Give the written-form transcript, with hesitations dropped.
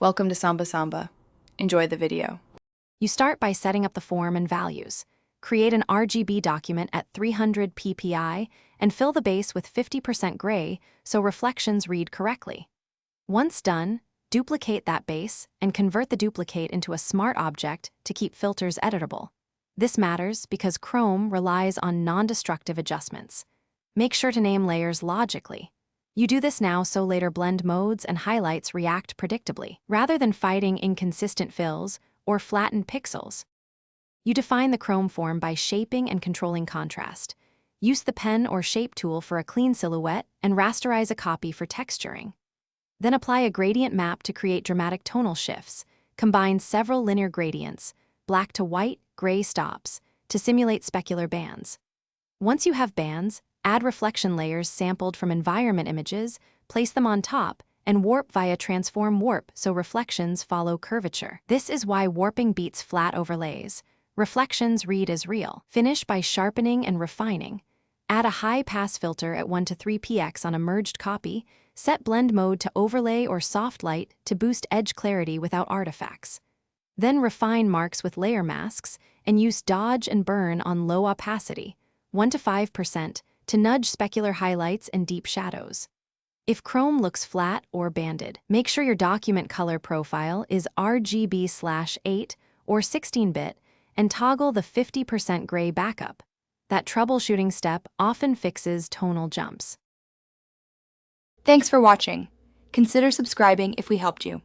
Welcome to Samba Samba. Enjoy the video. You start by setting up the form and values. Create an RGB document at 300 ppi and fill the base with 50% gray so reflections read correctly. Once done, duplicate that base and convert the duplicate into a smart object to keep filters editable. This matters because Chrome relies on non-destructive adjustments. Make sure to name layers logically. You do this now so later blend modes and highlights react predictably, rather than fighting inconsistent fills or flattened pixels. You define the Chrome form by shaping and controlling contrast. Use the pen or shape tool for a clean silhouette and rasterize a copy for texturing. Then apply a gradient map to create dramatic tonal shifts. Combine several linear gradients, black to white, gray stops, to simulate specular bands. Once you have bands, add reflection layers sampled from environment images, place them on top, and warp via transform warp so reflections follow curvature. This is why warping beats flat overlays. Reflections read as real. Finish by sharpening and refining. Add a high-pass filter at 1 to 3 px on a merged copy. Set blend mode to overlay or soft light to boost edge clarity without artifacts. Then refine marks with layer masks and use dodge and burn on low opacity, 1 to 5%, to nudge specular highlights and deep shadows. If Chrome looks flat or banded, make sure your document color profile is RGB/8 or 16-bit and toggle the 50% gray backup. That troubleshooting step often fixes tonal jumps. Thanks for watching. Consider subscribing if we helped you.